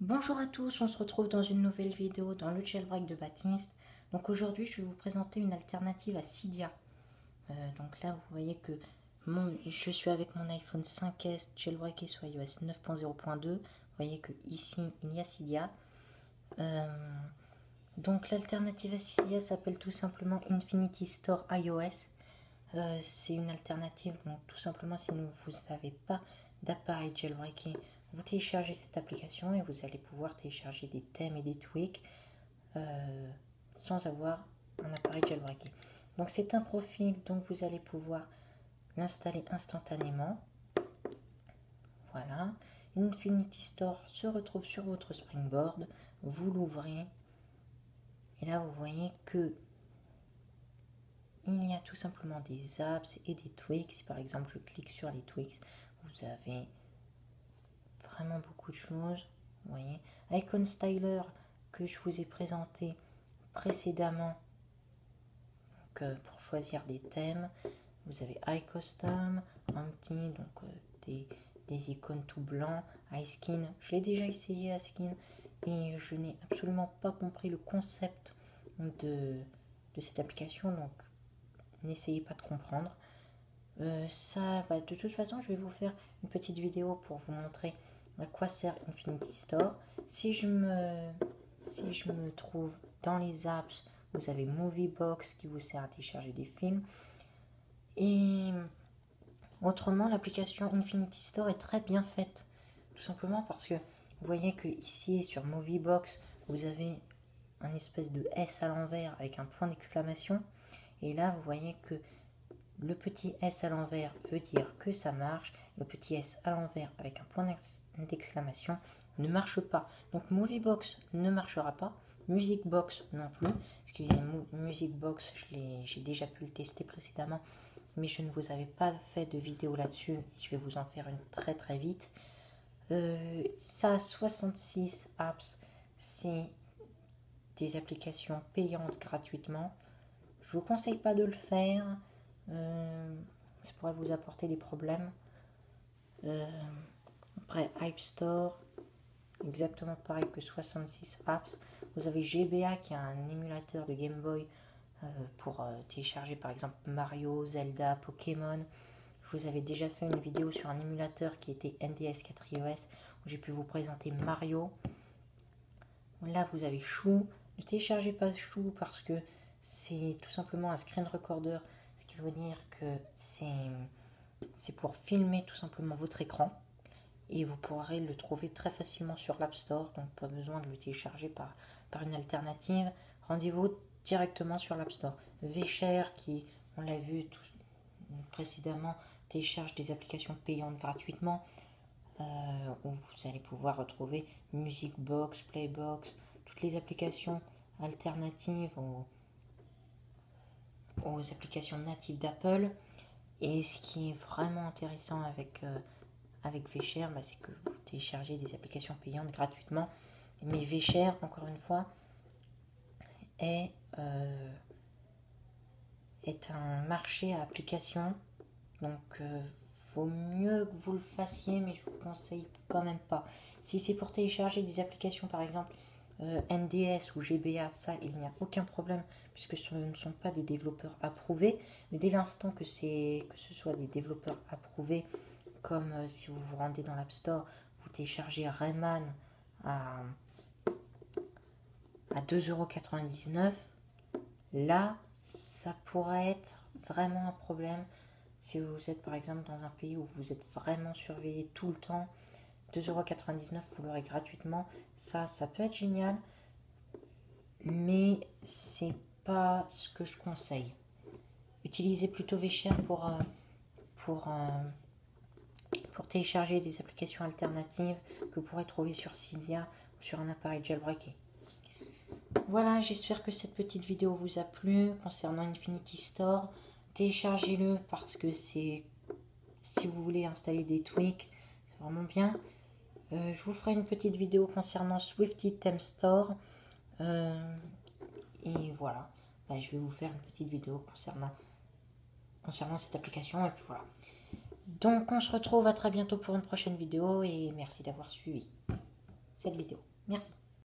Bonjour à tous, on se retrouve dans une nouvelle vidéo dans le jailbreak de Baptiste. Donc aujourd'hui je vais vous présenter une alternative à Cydia. Donc là vous voyez que je suis avec mon iPhone 5S jailbreaké sur iOS 9.0.2. Vous voyez que ici il y a Cydia. Donc l'alternative à Cydia s'appelle tout simplement Infinity Store iOS. C'est une alternative, donc tout simplement si vous n'avez pas d'appareil jailbreaké, vous téléchargez cette application et vous allez pouvoir télécharger des thèmes et des tweaks sans avoir un appareil jailbreaké. Donc c'est un profil, donc vous allez pouvoir l'installer instantanément. Voilà. Infinity Store se retrouve sur votre Springboard, vous l'ouvrez et là vous voyez que il y a tout simplement des apps et des tweaks. Si par exemple je clique sur les tweaks, vous avez vraiment beaucoup de choses. Vous voyez, Icon Styler que je vous ai présenté précédemment, donc, pour choisir des thèmes. Vous avez iCustom, Anti, donc des icônes tout blancs, iSkin. Je l'ai déjà essayé iSkin et je n'ai absolument pas compris le concept de cette application, donc n'essayez pas de comprendre. De toute façon, je vais vous faire une petite vidéo pour vous montrer à quoi sert Infinity Store. Si je me trouve dans les apps, vous avez Moviebox qui vous sert à télécharger des films. Et autrement, l'application Infinity Store est très bien faite. Tout simplement parce que vous voyez que ici sur Moviebox, vous avez un espèce de S à l'envers avec un point d'exclamation. Et là, vous voyez que le petit S à l'envers veut dire que ça marche. Le petit S à l'envers avec un point d'exclamation ne marche pas. Donc Moviebox ne marchera pas. Musicbox non plus. Parce que Musicbox, j'ai déjà pu le tester précédemment. Mais je ne vous avais pas fait de vidéo là-dessus. Je vais vous en faire une très très vite. Ça, 66 apps, c'est des applications payantes gratuitement. Je ne vous conseille pas de le faire. Ça pourrait vous apporter des problèmes. Après, Hype Store, exactement pareil que 66 apps. Vous avez GBA qui est un émulateur de Game Boy pour télécharger par exemple Mario, Zelda, Pokémon. Je vous avais déjà fait une vidéo sur un émulateur qui était NDS 4iOS où j'ai pu vous présenter Mario. Là, vous avez Chou. Ne téléchargez pas Chou parce que c'est tout simplement un screen recorder, ce qui veut dire que c'est pour filmer tout simplement votre écran et vous pourrez le trouver très facilement sur l'App Store, donc pas besoin de le télécharger par une alternative. Rendez-vous directement sur l'App Store. Vshare qui, on l'a vu précédemment, télécharge des applications payantes gratuitement où vous allez pouvoir retrouver Musicbox, Playbox, toutes les applications alternatives aux applications natives d'Apple. Et ce qui est vraiment intéressant avec Vshare, c'est que vous téléchargez des applications payantes gratuitement. Mais Vshare, encore une fois, est un marché à applications. Donc, vaut mieux que vous le fassiez, mais je vous conseille quand même pas. Si c'est pour télécharger des applications, par exemple NDS ou GBA, ça, il n'y a aucun problème, puisque ce ne sont pas des développeurs approuvés. Mais dès l'instant que ce soit des développeurs approuvés, comme si vous vous rendez dans l'App Store, vous téléchargez Rayman à 2,99 €, là, ça pourrait être vraiment un problème. Si vous êtes par exemple dans un pays où vous êtes vraiment surveillé tout le temps, 2,99 €, vous l'aurez gratuitement. Ça peut être génial, mais c'est pas ce que je conseille. Utilisez plutôt Vshare pour télécharger des applications alternatives que vous pourrez trouver sur Cydia ou sur un appareil jailbreaké. Voilà, j'espère que cette petite vidéo vous a plu concernant Infinity Store. Téléchargez-le parce que si vous voulez installer des tweaks, c'est vraiment bien. Je vous ferai une petite vidéo concernant Swifty Theme Store. Et voilà, je vais vous faire une petite vidéo concernant cette application. Et puis voilà. Donc on se retrouve à très bientôt pour une prochaine vidéo et merci d'avoir suivi cette vidéo. Merci.